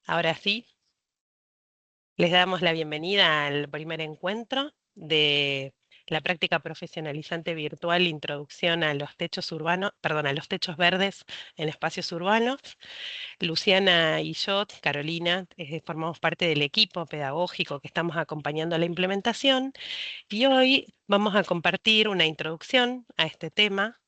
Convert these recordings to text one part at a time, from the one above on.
Ahora sí, les damos la bienvenida al primer encuentro de la práctica profesionalizante virtual Introducción a los techos urbanos, perdón, a los techos verdes en espacios urbanos. Luciana y yo, Carolina, formamos parte del equipo pedagógico que estamos acompañando la implementación y hoy vamos a compartir una introducción a este tema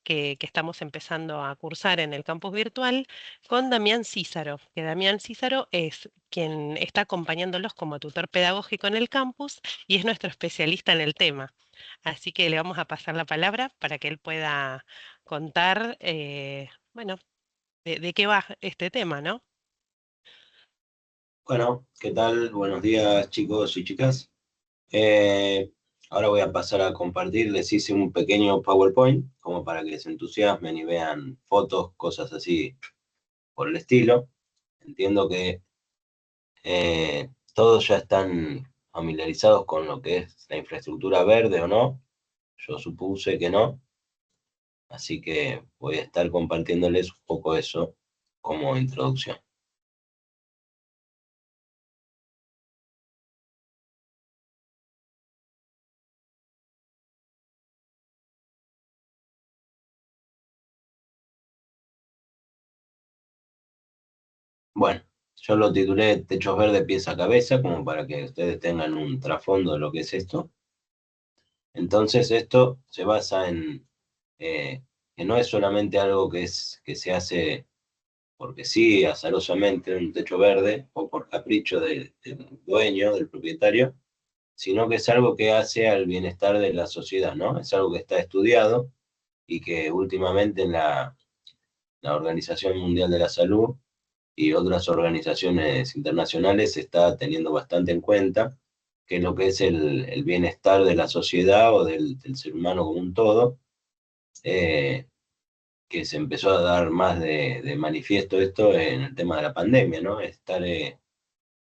que estamos empezando a cursar en el campus virtual con Damián Císaro, que Damián Císaro es quien está acompañándolos como tutor pedagógico en el campus y es nuestro especialista en el tema. Así que le vamos a pasar la palabra para que él pueda contar, bueno, de qué va este tema, ¿no? Bueno, ¿qué tal? Buenos días, chicos y chicas. Eh, Ahora voy a pasar a compartir. Les hice un pequeño PowerPoint como para que se entusiasmen y vean fotos, cosas así por el estilo. Entiendo que todos ya están familiarizados con lo que es la infraestructura verde o no. Yo supuse que no, así que voy a estar compartiéndoles un poco eso como introducción. Bueno, yo lo titulé Techos Verdes pies a cabeza, como para que ustedes tengan un trasfondo de lo que es esto. Entonces, esto se basa en que no es solamente algo que se hace porque sí, azarosamente, un techo verde o por capricho del dueño, del propietario, sino que es algo que hace al bienestar de la sociedad, ¿no? Es algo que está estudiado y que últimamente en la Organización Mundial de la Salud y otras organizaciones internacionales se está teniendo bastante en cuenta, que es lo que es el bienestar de la sociedad o del ser humano como un todo, eh, que se empezó a dar más de manifiesto esto en el tema de la pandemia, ¿no? Estar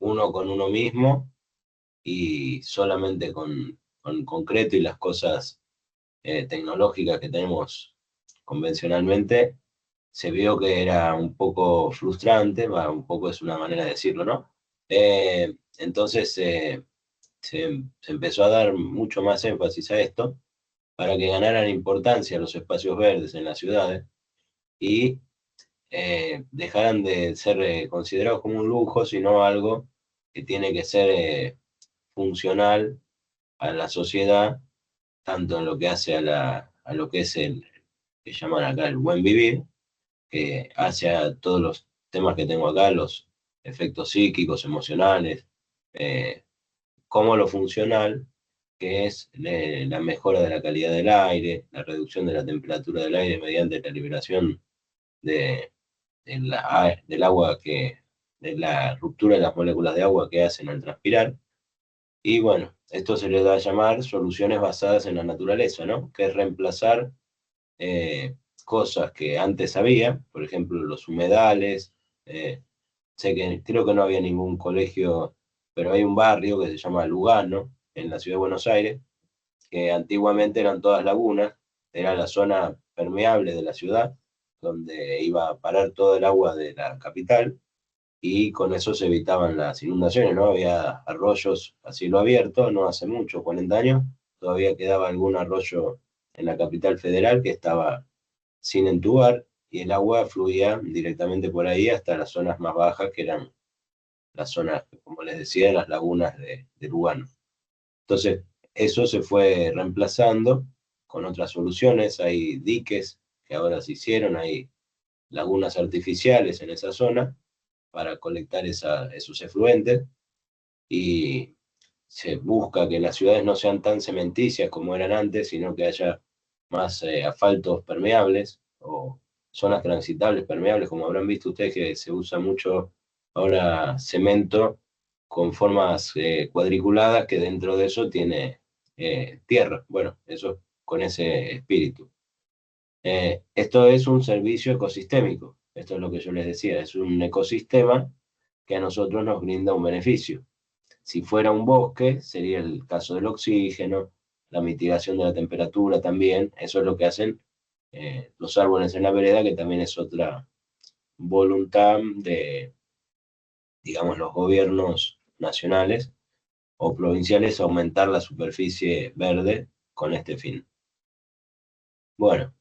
uno con uno mismo y solamente con concreto y las cosas tecnológicas que tenemos convencionalmente, se vio que era un poco frustrante, va, un poco es una manera de decirlo, ¿no? Entonces se empezó a dar mucho más énfasis a esto para que ganaran importancia los espacios verdes en las ciudades y dejaran de ser considerados como un lujo, sino algo que tiene que ser funcional a la sociedad, tanto en lo que hace a lo que es el que llaman acá el buen vivir, que hace a todos los temas que tengo acá, los efectos psíquicos, emocionales, eh, como lo funcional, que es la mejora de la calidad del aire, la reducción de la temperatura del aire mediante la liberación de, del agua de la ruptura de las moléculas de agua que hacen al transpirar. Y bueno, esto se le da a llamar soluciones basadas en la naturaleza, ¿no? Que es reemplazar eh, cosas que antes había, por ejemplo, los humedales. Sé que creo que no había ningún colegio, pero hay un barrio que se llama Lugano, en la ciudad de Buenos Aires, que antiguamente eran todas lagunas, era la zona permeable de la ciudad, donde iba a parar todo el agua de la capital, y con eso se evitaban las inundaciones, ¿no? Había arroyos a cielo abierto, no hace mucho, 40 años, todavía quedaba algún arroyo en la capital federal que estaba sin entubar, y el agua fluía directamente por ahí hasta las zonas más bajas, que eran las zonas, como les decía, las lagunas de Lugano. Entonces, eso se fue reemplazando con otras soluciones. Hay diques que ahora se hicieron, hay lagunas artificiales en esa zona para colectar esos efluentes, y se busca que las ciudades no sean tan cementicias como eran antes, sino que haya más asfaltos permeables o zonas transitables permeables, como habrán visto ustedes que se usa mucho ahora cemento con formas cuadriculadas que dentro de eso tiene tierra. Bueno, eso con ese espíritu. Esto es un servicio ecosistémico, esto es lo que yo les decía, es un ecosistema que a nosotros nos brinda un beneficio. Si fuera un bosque, sería el caso del oxígeno, la mitigación de la temperatura también, eso es lo que hacen los árboles en la vereda, que también es otra voluntad digamos, los gobiernos nacionales o provinciales aumentar la superficie verde con este fin. Bueno,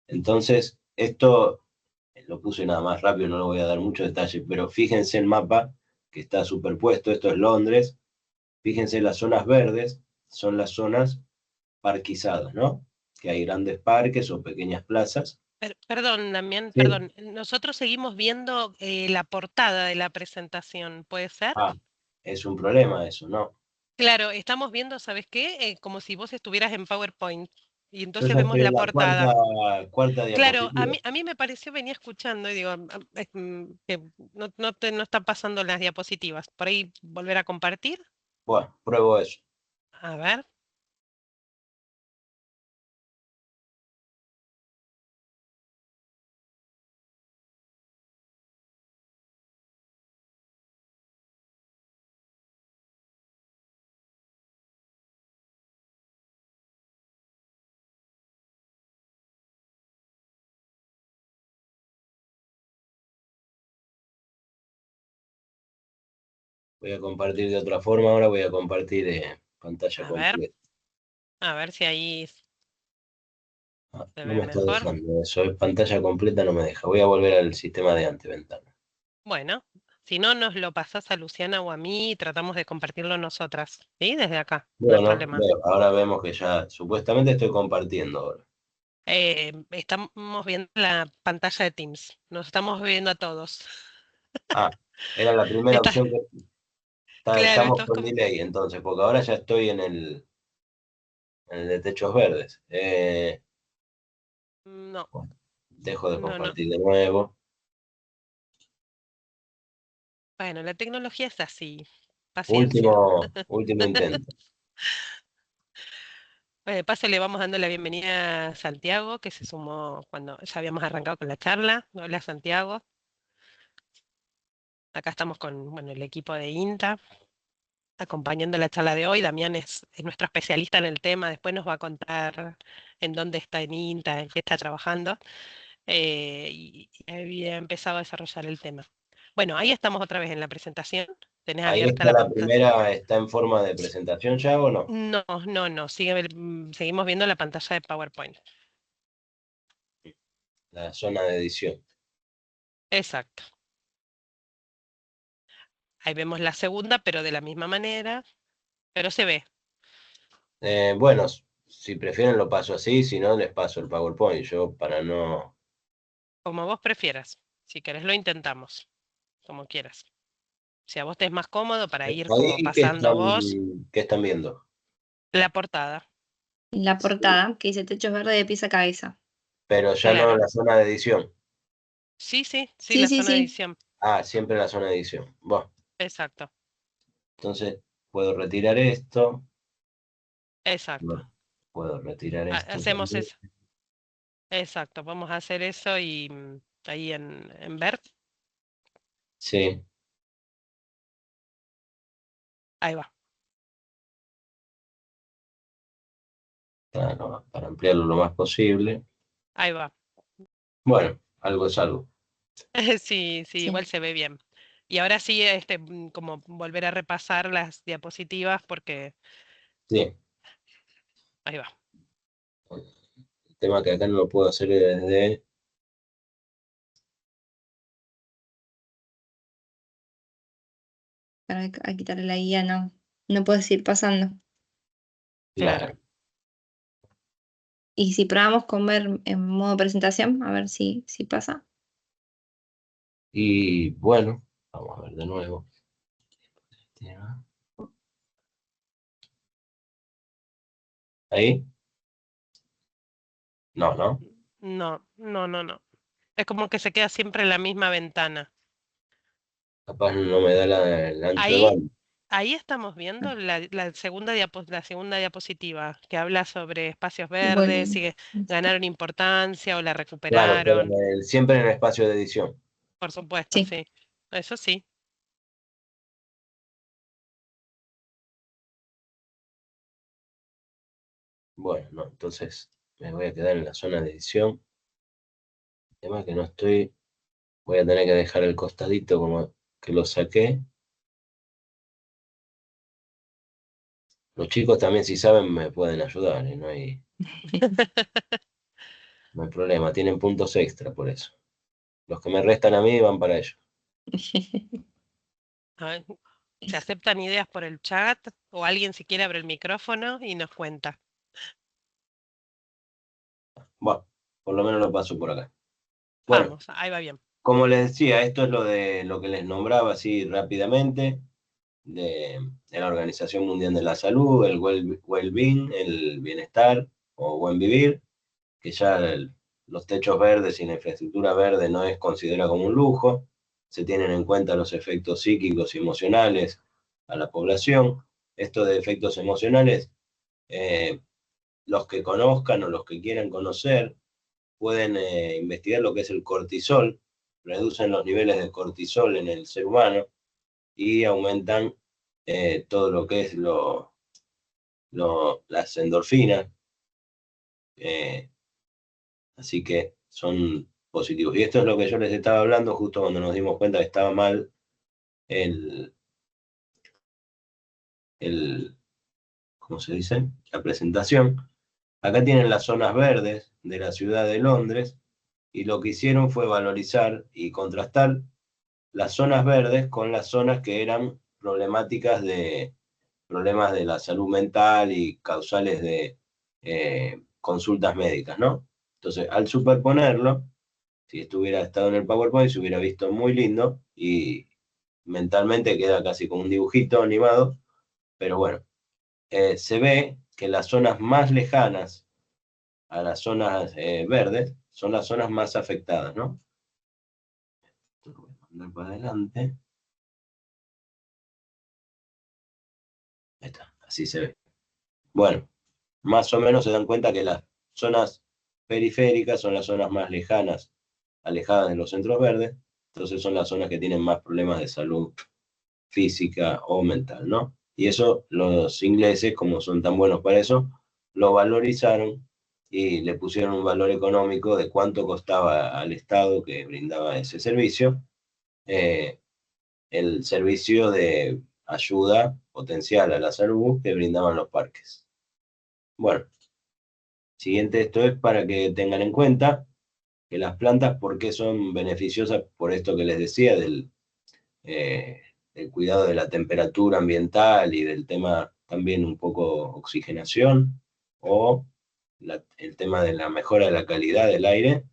entonces esto lo puse nada más rápido, no le voy a dar mucho detalle, pero fíjense el mapa que está superpuesto, esto es Londres, fíjense las zonas verdes, son las zonas parquizadas, ¿no? Que hay grandes parques o pequeñas plazas. Perdón, Damián, Sí. perdón. Nosotros seguimos viendo la portada de la presentación, ¿puede ser? Ah, es un problema eso, ¿no? Claro, estamos viendo, ¿sabes qué? Como si vos estuvieras en PowerPoint y Yo entonces ya vemos estoy la en la portada. cuarta Claro, a diapositiva. mí, a mí me pareció, venía escuchando y digo, que no están pasando las diapositivas. Por ahí volver a compartir. Bueno, pruebo eso. A ver, Voy a compartir de otra forma, ahora voy a compartir pantalla a ver, completa. a ver si ahí Ah, se no ve me está mejor. dejando eso, es pantalla completa, no me deja. Voy a volver al sistema de antes, ventana. Bueno, si no, nos lo pasás a Luciana o a mí y tratamos de compartirlo nosotras, ¿sí? Desde acá, no hay Bueno, problema. ahora vemos que ya supuestamente estoy compartiendo ahora. Estamos viendo la pantalla de Teams, nos estamos viendo a todos. Ah, era la primera Está, opción que claro, estamos esto es con como... delay entonces, porque ahora ya estoy en el de techos verdes. No, Bueno, dejo de no, no. compartir de nuevo. Bueno, la tecnología es así, paciencia. Último intento. Bueno, de paso le vamos dando la bienvenida a Santiago, que se sumó cuando ya habíamos arrancado con la charla. Hola Santiago, acá estamos con bueno, el equipo de INTA acompañando la charla de hoy. Damián es nuestro especialista en el tema, después nos va a contar en dónde está en INTA, en qué está trabajando, y había empezado a desarrollar el tema. Bueno, ahí estamos otra vez en la presentación. Tenés Ahí abierta está la la pantalla. primera, ¿está en forma de presentación ya o no? No, no, no, seguimos viendo la pantalla de PowerPoint. La zona de edición. Exacto. Ahí vemos la segunda, pero de la misma manera, pero se ve, Bueno, si prefieren lo paso así, si no les paso el PowerPoint. Yo para no... como vos prefieras. Si querés lo intentamos, como quieras. Si a vos te es más cómodo para ir como Ahí pasando vos, qué están viendo. la portada. La Sí, portada que dice techos verdes de pies a cabeza. pero ya no Claro. la zona de edición. Sí, sí, sí, Sí, la sí, zona de sí. edición. Ah, siempre la zona de edición. Bueno, Exacto, entonces puedo retirar esto. exacto. Bueno, puedo retirar esto Hacemos también. eso. Exacto, vamos a hacer eso y ahí en ver. Sí, Ahí va, para ampliarlo lo más posible. ahí va. Bueno, algo es algo. Sí, sí, igual Sí. se ve bien. Y ahora sí, como volver a repasar las diapositivas porque Sí, ahí va. el tema que acá no lo puedo hacer desde... Para quitarle la guía, no. No puedes ir pasando. Claro. Claro. Y si probamos con ver en modo presentación, a ver si pasa. Y bueno, vamos a ver de nuevo. Ahí. No, no. No, no, no, no. Es como que se queda siempre en la misma ventana. Capaz no me da el ancho de Ahí, banda. ahí estamos viendo la segunda diapositiva que habla sobre espacios verdes, Bueno, si ganaron importancia o la Claro, pero recuperaron. siempre en el espacio de edición. Por supuesto, sí. sí. Eso sí. Bueno, no, entonces me voy a quedar en la zona de edición. El tema es que no estoy, voy a tener que dejar el costadito como que lo saqué. Los chicos también, si saben, me pueden ayudar, ¿eh? No hay problema, tienen puntos extra por eso. Los que me restan a mí van para ellos. A ver, ¿se aceptan ideas por el chat? ¿O alguien si quiere abre el micrófono y nos cuenta? Bueno, por lo menos lo paso por acá. Bueno, Vamos, ahí va bien. como les decía, esto es lo que les nombraba así rápidamente, de la Organización Mundial de la Salud, el well-being, el bienestar o buen vivir, que ya los techos verdes y la infraestructura verde no es considerada como un lujo, se tienen en cuenta los efectos psíquicos y emocionales a la población. Esto de efectos emocionales, los que conozcan o los que quieran conocer, pueden investigar lo que es el cortisol, reducen los niveles de cortisol en el ser humano y aumentan todo lo que es las endorfinas, así que son positivos. Y esto es lo que yo les estaba hablando justo cuando nos dimos cuenta que estaba mal el ¿cómo se dice? La presentación. Acá tienen las zonas verdes de la ciudad de Londres y lo que hicieron fue valorizar y contrastar las zonas verdes con las zonas que eran problemáticas de problemas de la salud mental y causales de consultas médicas, ¿no? Entonces, al superponerlo, si esto hubiera estado en el PowerPoint, se hubiera visto muy lindo y mentalmente queda casi como un dibujito animado, pero bueno, se ve que las zonas más lejanas a las zonas verdes son las zonas más afectadas, ¿no? Lo voy a mandar para adelante. Ahí está, así se ve. Bueno, más o menos se dan cuenta que las zonas periféricas son las zonas más lejanas, alejadas de los centros verdes, entonces son las zonas que tienen más problemas de salud física o mental, ¿no? Y eso los ingleses, como son tan buenos para eso, lo valorizaron y le pusieron un valor económico de cuánto costaba al Estado que brindaba ese servicio, el servicio de ayuda potencial a la salud que brindaban los parques. Bueno, siguiente, esto es para que tengan en cuenta que las plantas, ¿por qué son beneficiosas? Por esto que les decía, del cuidado de la temperatura ambiental y del tema también un poco oxigenación, o el tema de la mejora de la calidad del aire,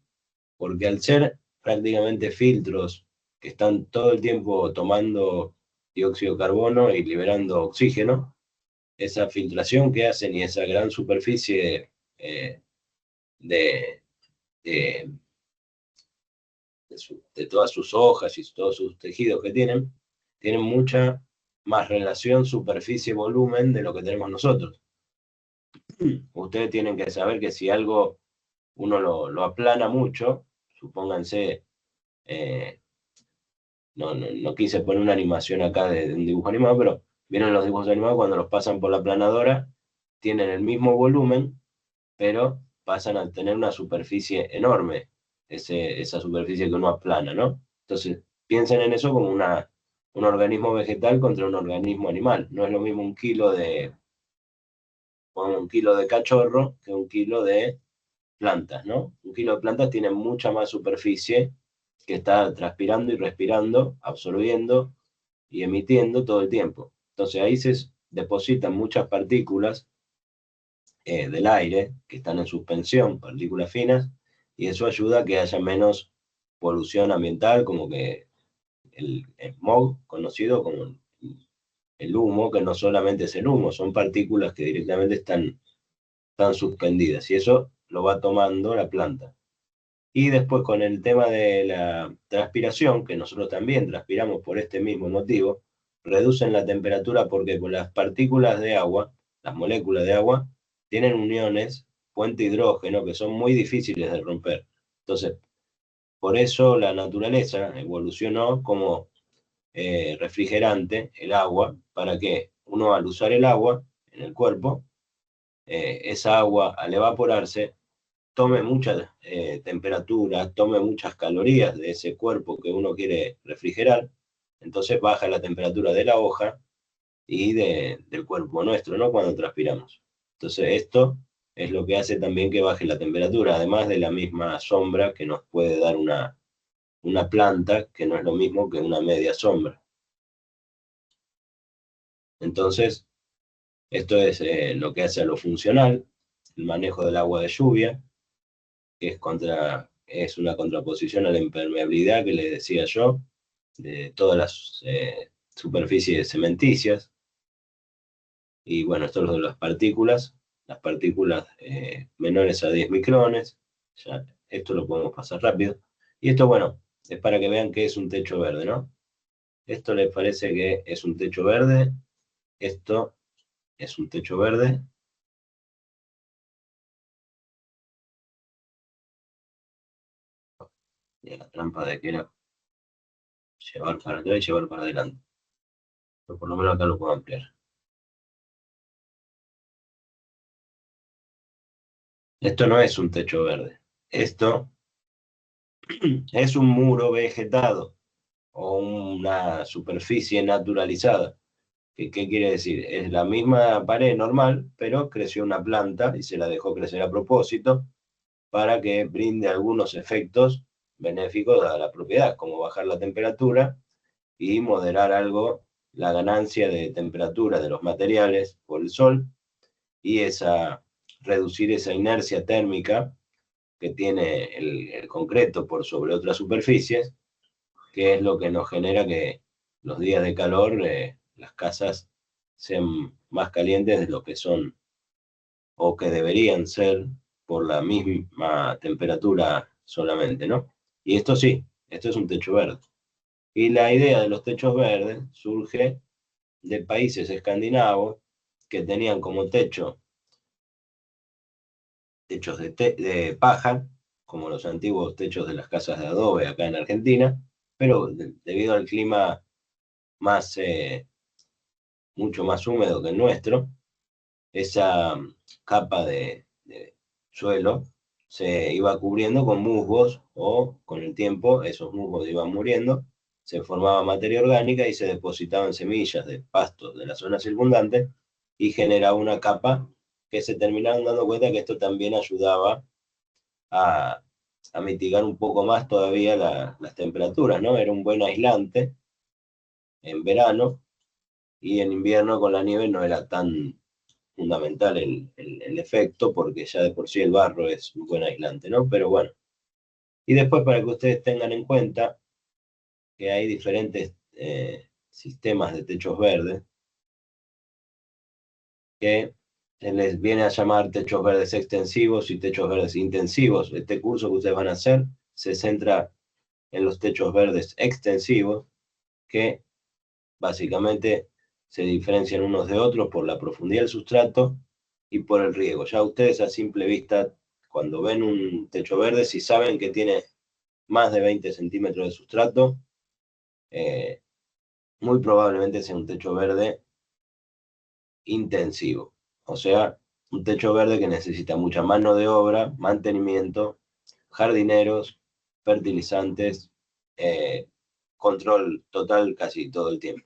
porque al ser prácticamente filtros que están todo el tiempo tomando dióxido de carbono y liberando oxígeno, esa filtración que hacen y esa gran superficie de, de, de todas sus hojas y todos sus tejidos que tienen mucha más relación superficie-volumen de lo que tenemos nosotros. Ustedes tienen que saber que si algo uno lo aplana mucho, supónganse, no quise poner una animación acá de un dibujo animado, pero vienen los dibujos animados cuando los pasan por la aplanadora, tienen el mismo volumen, pero pasan a tener una superficie enorme, esa superficie que uno aplana, ¿no? Entonces, piensen en eso como un organismo vegetal contra un organismo animal. No es lo mismo un kilo de cachorro que un kilo de plantas, ¿no? Un kilo de plantas tiene mucha más superficie que está transpirando y respirando, absorbiendo y emitiendo todo el tiempo. Entonces ahí se depositan muchas partículas del aire que están en suspensión, partículas finas, y eso ayuda a que haya menos polución ambiental, como que el smog, conocido como el humo, que no solamente es el humo, son partículas que directamente están suspendidas, y eso lo va tomando la planta. Y después con el tema de la transpiración, que nosotros también transpiramos por este mismo motivo, reducen la temperatura porque con las partículas de agua, las moléculas de agua, tienen uniones fuente hidrógeno que son muy difíciles de romper. Entonces, por eso la naturaleza evolucionó como refrigerante el agua, para que uno al usar el agua en el cuerpo, esa agua al evaporarse tome mucha temperatura, tome muchas calorías de ese cuerpo que uno quiere refrigerar, Entonces baja la temperatura de la hoja y del cuerpo nuestro, ¿no? Cuando transpiramos. Entonces esto es lo que hace también que baje la temperatura, además de la misma sombra que nos puede dar una planta, que no es lo mismo que una media sombra. Entonces, esto es lo que hace a lo funcional, el manejo del agua de lluvia, que es una contraposición a la impermeabilidad que les decía yo, de todas las superficies cementicias. Y bueno, esto es lo de las partículas menores a 10 micrones, ya, esto lo podemos pasar rápido. Y esto, bueno, es para que vean que es un techo verde, ¿no? Esto les parece que es un techo verde, esto es un techo verde. Y la trampa de que era llevar para atrás y llevar para adelante. Pero por lo menos acá lo puedo ampliar. Esto no es un techo verde. Esto es un muro vegetado o una superficie naturalizada. ¿Qué quiere decir? Es la misma pared normal, pero creció una planta y se la dejó crecer a propósito para que brinde algunos efectos benéficos a la propiedad, como bajar la temperatura y moderar algo la ganancia de temperatura de los materiales por el sol y reducir esa inercia térmica que tiene el concreto por sobre otras superficies, que es lo que nos genera que los días de calor las casas sean más calientes de lo que son o que deberían ser por la misma temperatura solamente, ¿no? Y esto sí, esto es un techo verde. Y la idea de los techos verdes surge de países escandinavos que tenían como techos de paja, como los antiguos techos de las casas de adobe acá en Argentina, pero debido al clima más, mucho más húmedo que el nuestro, esa capa de suelo se iba cubriendo con musgos o con el tiempo esos musgos iban muriendo, se formaba materia orgánica y se depositaban semillas de pastos de la zona circundante y generaba una capa que se terminaron dando cuenta que esto también ayudaba a, a mitigar un poco más todavía las temperaturas, ¿no? Era un buen aislante en verano y en invierno con la nieve no era tan fundamental el efecto, porque ya de por sí el barro es un buen aislante, ¿no? Pero bueno. Y después para que ustedes tengan en cuenta que hay diferentes sistemas de techos verdes que se les viene a llamar techos verdes extensivos y techos verdes intensivos. Este curso que ustedes van a hacer se centra en los techos verdes extensivos, que básicamente se diferencian unos de otros por la profundidad del sustrato y por el riego. Ya ustedes a simple vista, cuando ven un techo verde, si saben que tiene más de 20 centímetros de sustrato, muy probablemente sea un techo verde intensivo. O sea, un techo verde que necesita mucha mano de obra, mantenimiento, jardineros, fertilizantes, control total casi todo el tiempo,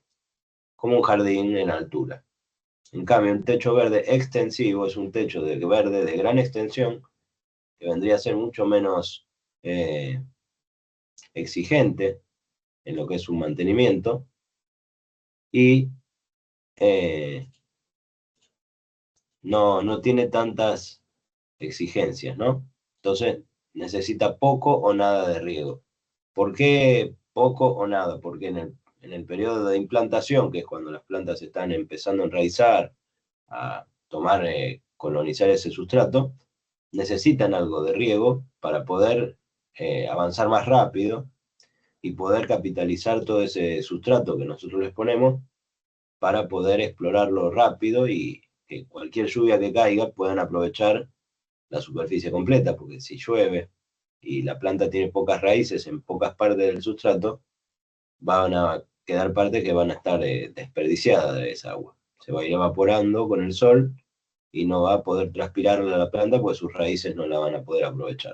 como un jardín en altura. En cambio, un techo verde extensivo es un techo verde de gran extensión, que vendría a ser mucho menos exigente en lo que es su mantenimiento y no tiene tantas exigencias, ¿no? Entonces, necesita poco o nada de riego. ¿Por qué poco o nada? Porque en el periodo de implantación, que es cuando las plantas están empezando a enraizar, a tomar, colonizar ese sustrato, necesitan algo de riego para poder avanzar más rápido y poder capitalizar todo ese sustrato que nosotros les ponemos para poder explorarlo rápido y que cualquier lluvia que caiga puedan aprovechar la superficie completa, porque si llueve y la planta tiene pocas raíces en pocas partes del sustrato, van a quedar partes que van a estar desperdiciadas de esa agua. Se va a ir evaporando con el sol y no va a poder transpirarla a la planta, pues sus raíces no la van a poder aprovechar.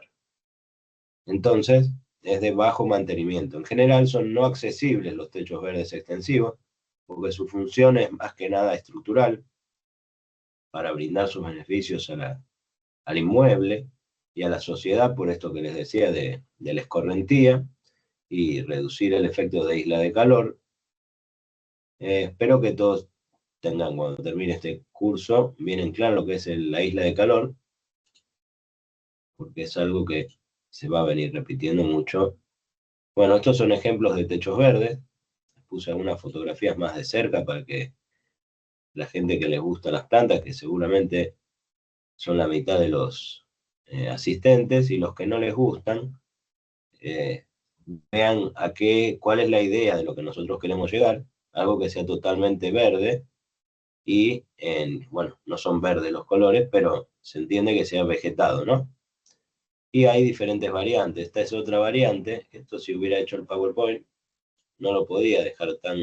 Entonces, es de bajo mantenimiento. En general son no accesibles los techos verdes extensivos, porque su función es más que nada estructural, para brindar sus beneficios al inmueble y a la sociedad, por esto que les decía de la escorrentía, y reducir el efecto de isla de calor. Espero que todos tengan, cuando termine este curso, bien en claro lo que es la isla de calor, porque es algo que se va a venir repitiendo mucho. Bueno, estos son ejemplos de techos verdes. Puse algunas fotografías más de cerca para que la gente que les gusta las plantas, que seguramente son la mitad de los asistentes, y los que no les gustan, vean cuál es la idea de lo que nosotros queremos llegar, algo que sea totalmente verde, y bueno, no son verdes los colores, pero se entiende que sea vegetado, ¿no? Y hay diferentes variantes. Esta es otra variante. Esto, si hubiera hecho el PowerPoint, no lo podía dejar tan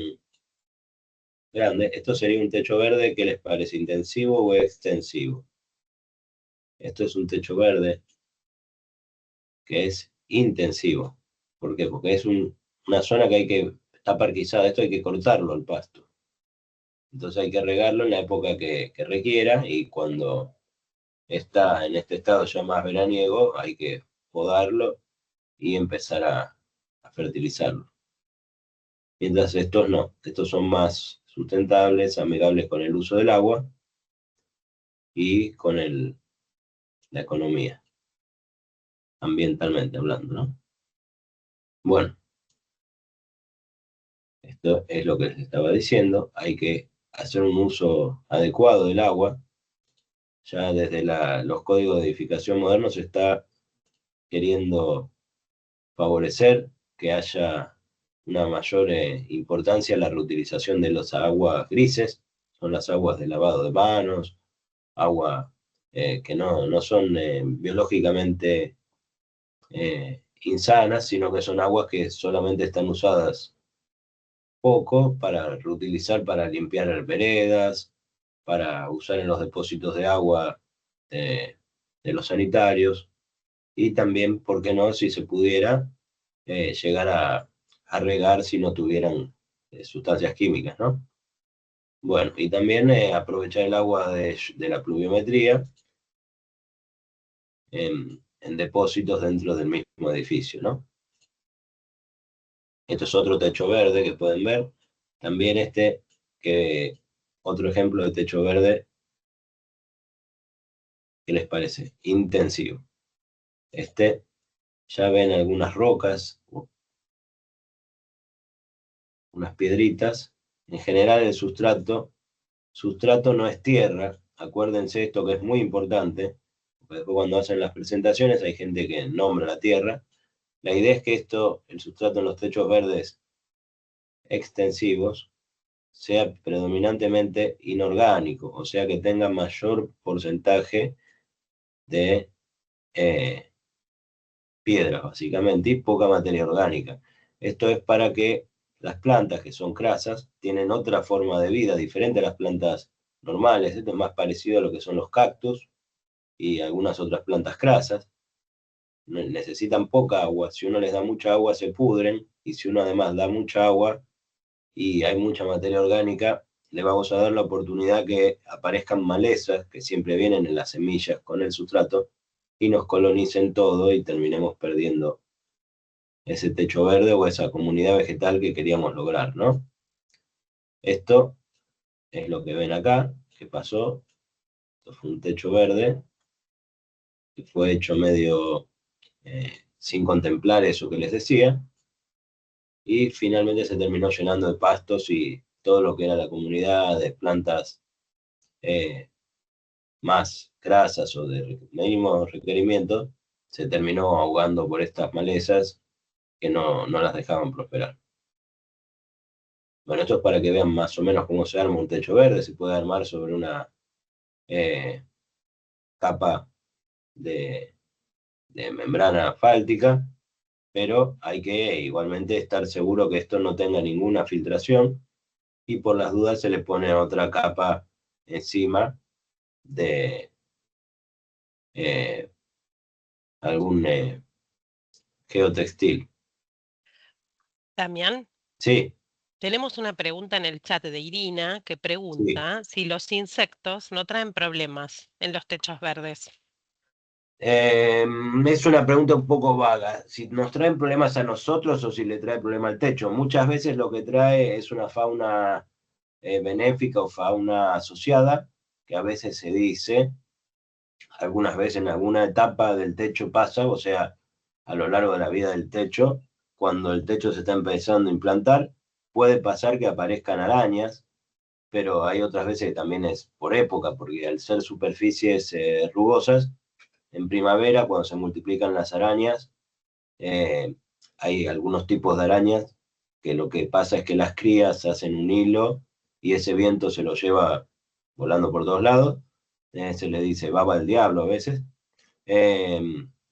grande. Esto sería un techo verde. ¿Qué les parece? ¿Intensivo o extensivo? Esto es un techo verde que es intensivo. ¿Por qué? Porque es una zona que está parquizada. Esto hay que cortarlo al pasto. Entonces hay que regarlo en la época que requiera, y cuando está en este estado ya más veraniego, hay que podarlo y empezar a fertilizarlo. Mientras estos no, estos son más sustentables, amigables con el uso del agua y con la economía, ambientalmente hablando, ¿no? Bueno, esto es lo que les estaba diciendo. Hay que hacer un uso adecuado del agua. Ya desde los códigos de edificación modernos se está queriendo favorecer que haya una mayor importancia en la reutilización de las aguas grises. Son las aguas de lavado de manos, agua que no son biológicamente insanas, sino que son aguas que solamente están usadas poco para reutilizar, para limpiar veredas, para usar en los depósitos de agua de los sanitarios, y también, ¿por qué no?, si se pudiera llegar a regar si no tuvieran sustancias químicas, ¿no? Bueno, y también aprovechar el agua de la pluviometría en depósitos dentro del mismo edificio, ¿no? Esto es otro techo verde que pueden ver. También otro ejemplo de techo verde, ¿qué les parece? Intensivo. Ya ven algunas rocas, unas piedritas. En general el sustrato no es tierra. Acuérdense esto, que es muy importante, porque después cuando hacen las presentaciones hay gente que nombra la tierra. La idea es que el sustrato en los techos verdes extensivos, sea predominantemente inorgánico, o sea que tenga mayor porcentaje de piedras, básicamente, y poca materia orgánica. Esto es para que las plantas, que son crasas, tienen otra forma de vida, diferente a las plantas normales. Esto es más parecido a lo que son los cactus y algunas otras plantas crasas. Necesitan poca agua. Si uno les da mucha agua, se pudren, y si uno además da mucha agua y hay mucha materia orgánica, le vamos a dar la oportunidad que aparezcan malezas, que siempre vienen en las semillas con el sustrato, y nos colonicen todo y terminemos perdiendo ese techo verde o esa comunidad vegetal que queríamos lograr, ¿no? Esto es lo que ven acá, que pasó. Esto fue un techo verde que fue hecho medio sin contemplar eso que les decía, y finalmente se terminó llenando de pastos, y todo lo que era la comunidad de plantas más grasas o de mínimo requerimiento se terminó ahogando por estas malezas que no las dejaban prosperar. Bueno, esto es para que vean más o menos cómo se arma un techo verde. Se puede armar sobre una capa de membrana asfáltica, pero hay que igualmente estar seguro que esto no tenga ninguna filtración, y por las dudas se le pone otra capa encima de algún geotextil. Damián, Sí, tenemos una pregunta en el chat de Irina que sí. pregunta si los insectos no traen problemas en los techos verdes. Es una pregunta un poco vaga. Si nos traen problemas a nosotros o si le trae problema al techo. Muchas veces lo que trae es una fauna benéfica o fauna asociada, que a veces se dice, algunas veces en alguna etapa del techo pasa, o sea, a lo largo de la vida del techo, cuando el techo se está empezando a implantar, puede pasar que aparezcan arañas, pero hay otras veces que también es por época, porque al ser superficies rugosas, en primavera, cuando se multiplican las arañas, eh, hay algunos tipos de arañas que lo que pasa es que las crías hacen un hilo y ese viento se lo lleva volando por todos lados. Se le dice baba del diablo a veces. eh,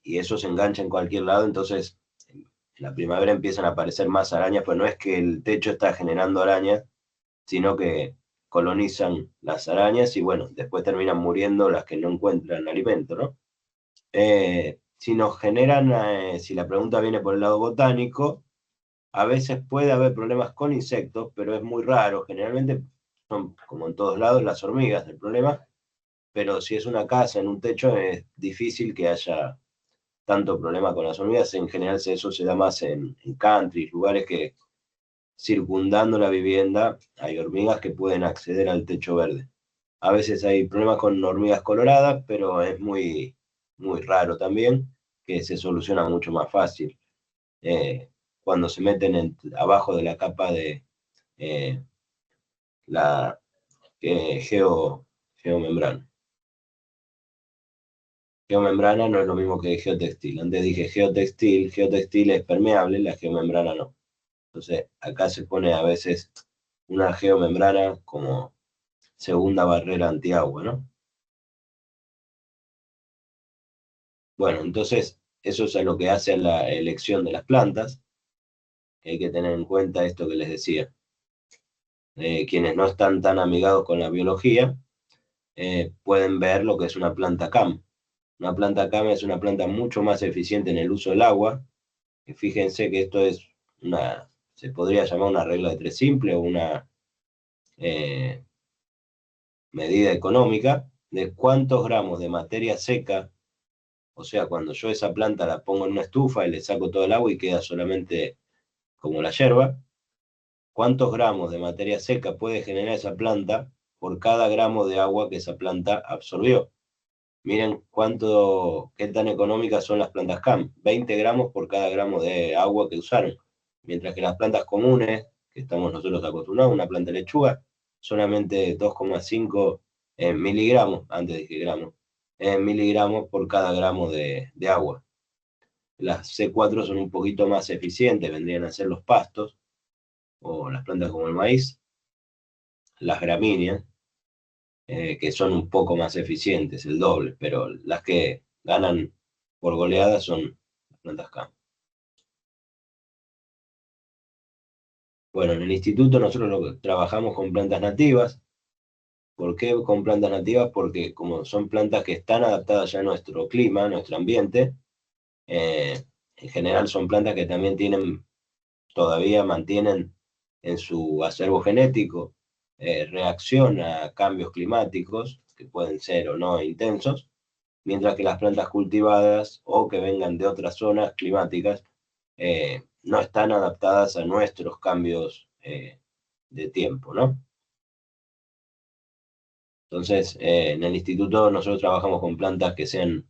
y eso se engancha en cualquier lado, entonces en la primavera empiezan a aparecer más arañas, pues no es que el techo está generando arañas, sino que colonizan las arañas y bueno, después terminan muriendo las que no encuentran alimento, ¿no? Si nos generan, si la pregunta viene por el lado botánico, a veces puede haber problemas con insectos, pero es muy raro. Generalmente son, como en todos lados, las hormigas el problema, pero si es una casa en un techo es difícil que haya tanto problema con las hormigas. En general eso se da más en country, lugares que circundando la vivienda hay hormigas que pueden acceder al techo verde. A veces hay problemas con hormigas coloradas, pero es muy, muy raro también, que se soluciona mucho más fácil. Cuando se meten abajo de la capa de eh, la geomembrana. Geomembrana no es lo mismo que geotextil. Antes dije geotextil, geotextil es permeable, la geomembrana no. Entonces, acá se pone a veces una geomembrana como segunda barrera antiagua, ¿no? Bueno, entonces, eso es a lo que hace a la elección de las plantas. Hay que tener en cuenta esto que les decía. Quienes no están tan amigados con la biología pueden ver lo que es una planta CAM. Una planta CAM es una planta mucho más eficiente en el uso del agua. Y fíjense que esto es una, se podría llamar una regla de tres simple o una eh, medida económica de cuántos gramos de materia seca, o sea, cuando yo esa planta la pongo en una estufa y le saco todo el agua y queda solamente como la yerba, cuántos gramos de materia seca puede generar esa planta por cada gramo de agua que esa planta absorbió. Miren qué tan económicas son las plantas CAM, 20 gramos por cada gramo de agua que usaron, mientras que las plantas comunes, que estamos nosotros acostumbrados, una planta de lechuga, solamente 2,5 miligramos, antes dije gramos, miligramos por cada gramo de agua. Las C4 son un poquito más eficientes, vendrían a ser los pastos, o las plantas como el maíz, las gramíneas, que son un poco más eficientes, el doble, pero las que ganan por goleada son las plantas CAM. Bueno, en el instituto nosotros trabajamos con plantas nativas. ¿Por qué con plantas nativas? Porque como son plantas que están adaptadas ya a nuestro clima, a nuestro ambiente, en general son plantas que también todavía mantienen en su acervo genético reacción a cambios climáticos, que pueden ser o no intensos, mientras que las plantas cultivadas o que vengan de otras zonas climáticas no están adaptadas a nuestros cambios de tiempo, ¿no? Entonces, en el instituto nosotros trabajamos con plantas que sean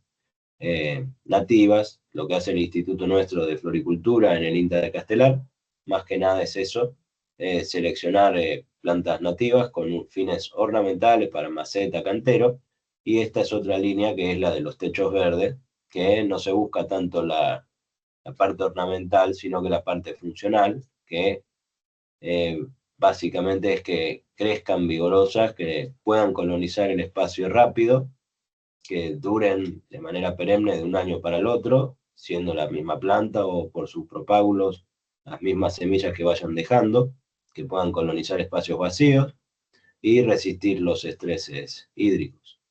nativas, lo que hace el instituto nuestro de floricultura en el INTA de Castelar, más que nada es eso, seleccionar plantas nativas con fines ornamentales para maceta, cantero, y esta es otra línea que es la de los techos verdes, que no se busca tanto la parte ornamental, sino que la parte funcional, que eh, básicamente es que crezcan vigorosas, que puedan colonizar el espacio rápido, que duren de manera perenne de un año para el otro, siendo la misma planta o por sus propágulos las mismas semillas que vayan dejando, que puedan colonizar espacios vacíos y resistir los estreses hídricos.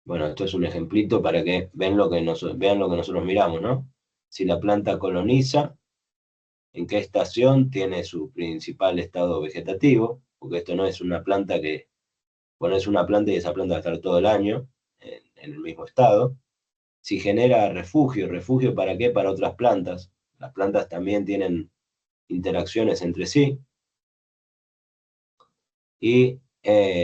Bueno, esto es un ejemplito para que vean lo que nosotros miramos, ¿no? Si la planta coloniza, en qué estación tiene su principal estado vegetativo, porque esto no es una planta que pones una planta y esa planta va a estar todo el año en el mismo estado. Si genera refugio, ¿refugio para qué? Para otras plantas. Las plantas también tienen interacciones entre sí. Y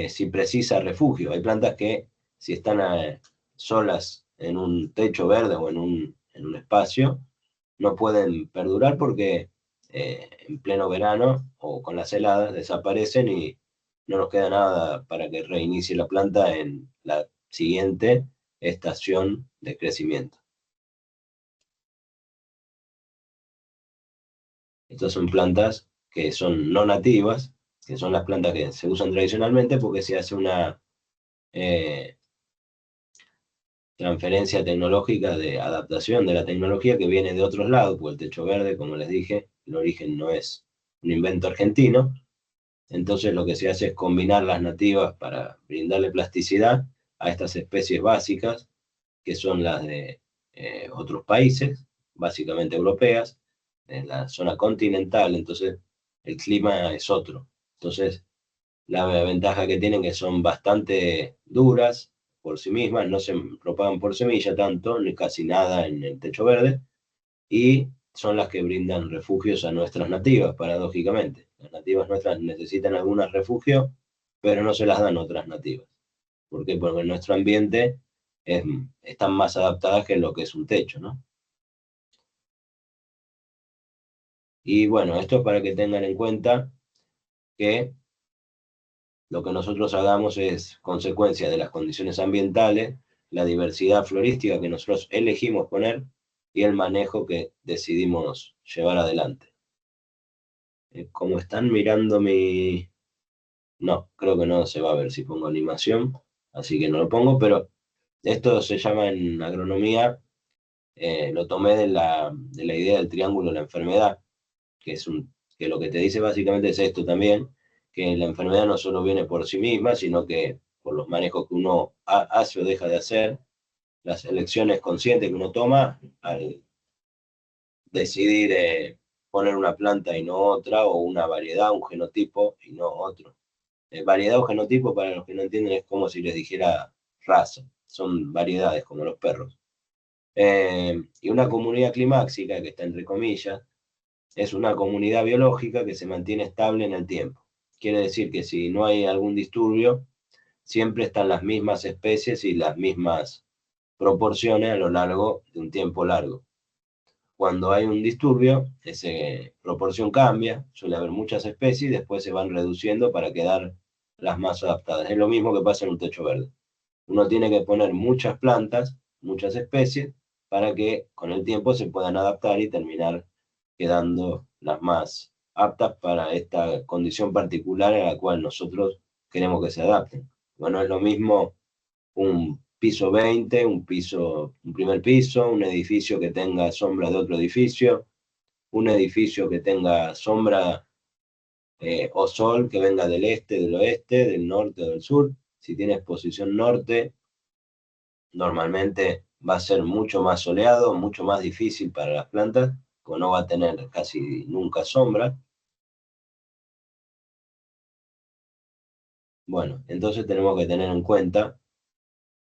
si precisa refugio. Hay plantas que si están solas en un techo verde o en un espacio, no pueden perdurar porque en pleno verano o con las heladas desaparecen y no nos queda nada para que reinicie la planta en la siguiente estación de crecimiento. Estas son plantas que son no nativas, que son las plantas que se usan tradicionalmente porque se hace una transferencia tecnológica de adaptación de la tecnología que viene de otros lados, porque el techo verde, como les dije, el origen no es un invento argentino. Entonces lo que se hace es combinar las nativas para brindarle plasticidad a estas especies básicas, que son las de otros países, básicamente europeas, en la zona continental, entonces el clima es otro. Entonces la ventaja que tienen que son bastante duras por sí mismas, no se propagan por semilla tanto, ni casi nada en el techo verde, y son las que brindan refugios a nuestras nativas, paradójicamente. Las nativas nuestras necesitan algunas refugio, pero no se las dan otras nativas. ¿Por qué? Porque nuestro ambiente están más adaptadas que lo que es un techo, ¿no? Y bueno, esto es para que tengan en cuenta que lo que nosotros hagamos es consecuencia de las condiciones ambientales, la diversidad florística que nosotros elegimos poner y el manejo que decidimos llevar adelante. Como están mirando mi... No, creo que no se va a ver si pongo animación, así que no lo pongo, pero esto se llama en agronomía, lo tomé de la idea del triángulo de la enfermedad, que lo que te dice básicamente es esto también, que la enfermedad no solo viene por sí misma, sino que por los manejos que uno hace o deja de hacer, las elecciones conscientes que uno toma al decidir poner una planta y no otra, o una variedad, un genotipo y no otro. Variedad o genotipo, para los que no entienden, es como si les dijera raza, son variedades como los perros. Y una comunidad climáxica, que está entre comillas, es una comunidad biológica que se mantiene estable en el tiempo. Quiere decir que si no hay algún disturbio, siempre están las mismas especies y las mismas proporciones a lo largo de un tiempo largo. Cuando hay un disturbio, esa proporción cambia, suele haber muchas especies y después se van reduciendo para quedar las más adaptadas. Es lo mismo que pasa en un techo verde. Uno tiene que poner muchas plantas, muchas especies, para que con el tiempo se puedan adaptar y terminar quedando las más aptas para esta condición particular a la cual nosotros queremos que se adapten. Bueno, es lo mismo un piso 20, un primer piso, un edificio que tenga sombra de otro edificio, un edificio que tenga sombra o sol que venga del este, del oeste, del norte o del sur. Si tiene exposición norte, normalmente va a ser mucho más soleado, mucho más difícil para las plantas, pues no va a tener casi nunca sombra. Bueno, entonces tenemos que tener en cuenta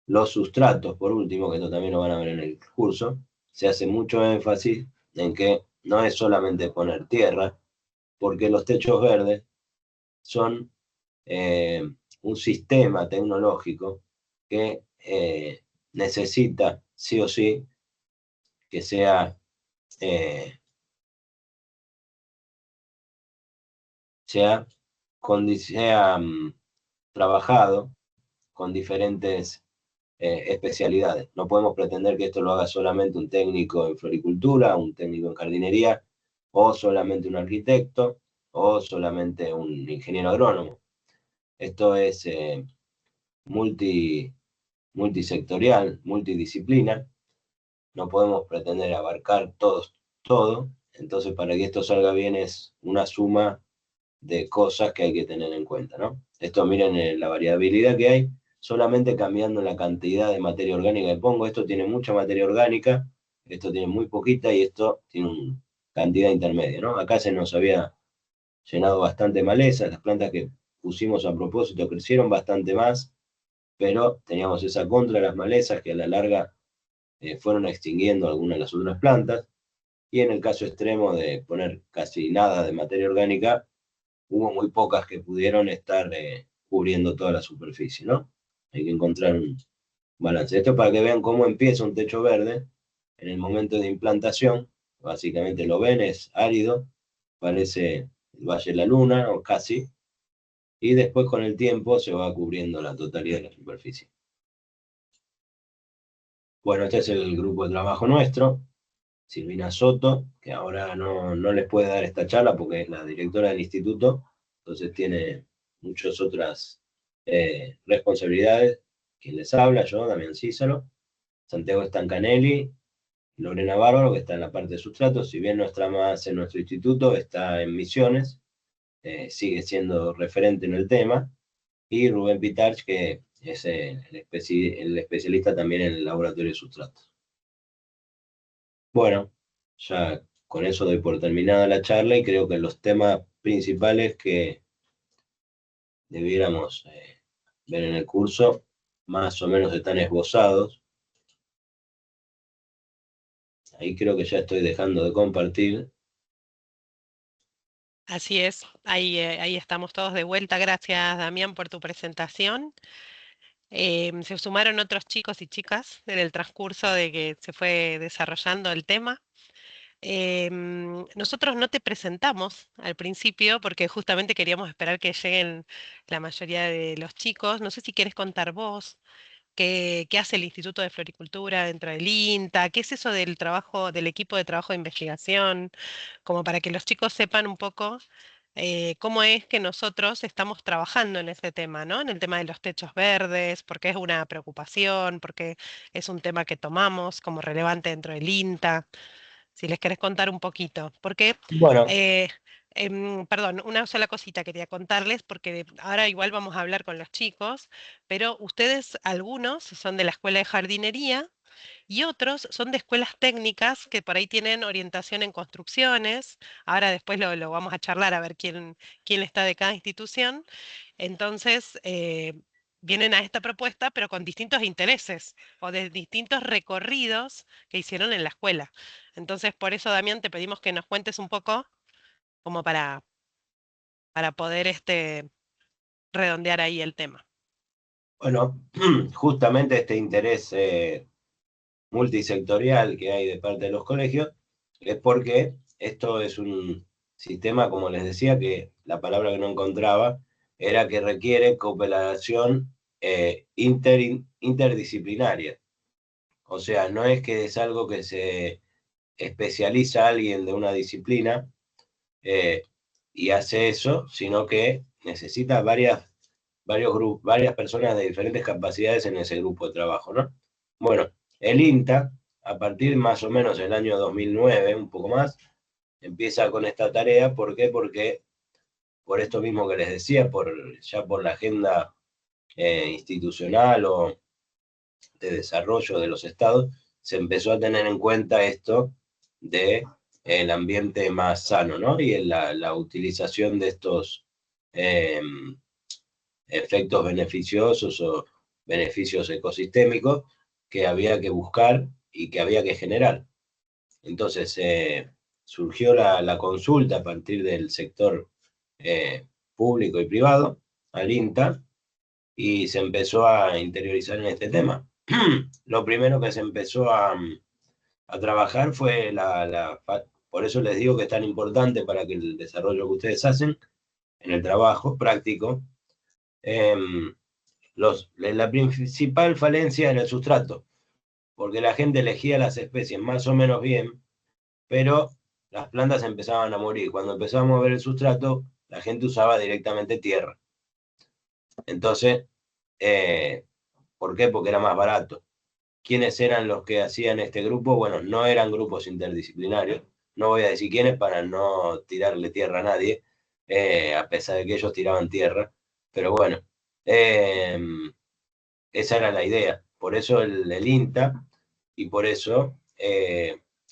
los sustratos, por último, que esto también lo van a ver en el curso. Se hace mucho énfasis en que no es solamente poner tierra, porque los techos verdes son un sistema tecnológico que necesita sí o sí que sea sea, trabajado con diferentes especialidades. No podemos pretender que esto lo haga solamente un técnico en floricultura, un técnico en jardinería, o solamente un arquitecto, o solamente un ingeniero agrónomo. Esto es multisectorial, multidisciplina. No podemos pretender abarcar todo. Entonces, para que esto salga bien es una suma de cosas que hay que tener en cuenta, ¿no? Esto miren la variabilidad que hay. solamente cambiando la cantidad de materia orgánica que pongo. Esto tiene mucha materia orgánica, esto tiene muy poquita y esto tiene una cantidad intermedia, ¿no? Acá se nos había llenado bastante maleza, las plantas que pusimos a propósito crecieron bastante más, pero teníamos esa contra de las malezas que a la larga fueron extinguiendo algunas de las otras plantas, y en el caso extremo de poner casi nada de materia orgánica, hubo muy pocas que pudieron estar cubriendo toda la superficie, ¿no? Hay que encontrar un balance. Esto para que vean cómo empieza un techo verde en el momento de implantación. Básicamente lo ven, es árido, parece el Valle de la Luna, o casi, y después con el tiempo se va cubriendo la totalidad de la superficie. Bueno, este es el grupo de trabajo nuestro. Silvina Soto, que ahora no les puede dar esta charla porque es la directora del instituto, entonces tiene muchas otras responsabilidades. Quien les habla, yo, Damián Císaro, Santiago Stancanelli, Lorena Bárbaro, que está en la parte de sustratos, si bien no está más en nuestro instituto, está en Misiones, sigue siendo referente en el tema, y Rubén Pitarch, que es el especialista también en el laboratorio de sustratos. Bueno, ya con eso doy por terminada la charla y creo que los temas principales que debiéramos ver en el curso más o menos están esbozados. Ahí creo que ya estoy dejando de compartir. Así es, ahí estamos todos de vuelta. Gracias, Damián, por tu presentación. Se sumaron otros chicos y chicas en el transcurso de que se fue desarrollando el tema. Nosotros no te presentamos al principio porque justamente queríamos esperar que lleguen la mayoría de los chicos. No sé si quieres contar vos qué hace el Instituto de Floricultura dentro del INTA, qué es eso del trabajo, del equipo de trabajo de investigación, como para que los chicos sepan un poco cómo es que nosotros estamos trabajando en ese tema, ¿no? En el tema de los techos verdes, porque es una preocupación, porque es un tema que tomamos como relevante dentro del INTA. Si les querés contar un poquito, porque, Bueno, eh, perdón, una sola cosita quería contarles, porque ahora igual vamos a hablar con los chicos, pero ustedes, algunos son de la escuela de jardinería y otros son de escuelas técnicas que por ahí tienen orientación en construcciones. Ahora después lo vamos a charlar a ver quién está de cada institución. Entonces, vienen a esta propuesta, pero con distintos intereses o de distintos recorridos que hicieron en la escuela. Entonces, por eso, Damián, te pedimos que nos cuentes un poco como para poder redondear ahí el tema. bueno, justamente este interés multisectorial que hay de parte de los colegios es porque esto es un sistema, como les decía, que la palabra que no encontraba era que requiere cooperación interdisciplinaria. O sea, no es que es algo que se especializa a alguien de una disciplina eh, y hace eso, sino que necesita varias personas de diferentes capacidades en ese grupo de trabajo, ¿no? Bueno, el INTA, a partir más o menos del año 2009, un poco más, empieza con esta tarea. ¿Por qué? Porque por esto mismo que les decía, ya por la agenda institucional o de desarrollo de los estados, se empezó a tener en cuenta esto de el ambiente más sano, ¿no? Y la utilización de estos efectos beneficiosos o beneficios ecosistémicos que había que buscar y que había que generar. Entonces surgió la consulta a partir del sector público y privado, al INTA, y se empezó a interiorizar en este tema. Lo primero que se empezó a trabajar fue por eso les digo que es tan importante para que el desarrollo que ustedes hacen en el trabajo práctico, la principal falencia en el sustrato, porque la gente elegía las especies más o menos bien, pero las plantas empezaban a morir. Cuando empezamos a ver el sustrato, la gente usaba directamente tierra. Entonces, ¿por qué? Porque era más barato. ¿Quiénes eran los que hacían este grupo? Bueno, no eran grupos interdisciplinarios. No voy a decir quiénes para no tirarle tierra a nadie, a pesar de que ellos tiraban tierra. Pero bueno, esa era la idea. Por eso el INTA y por eso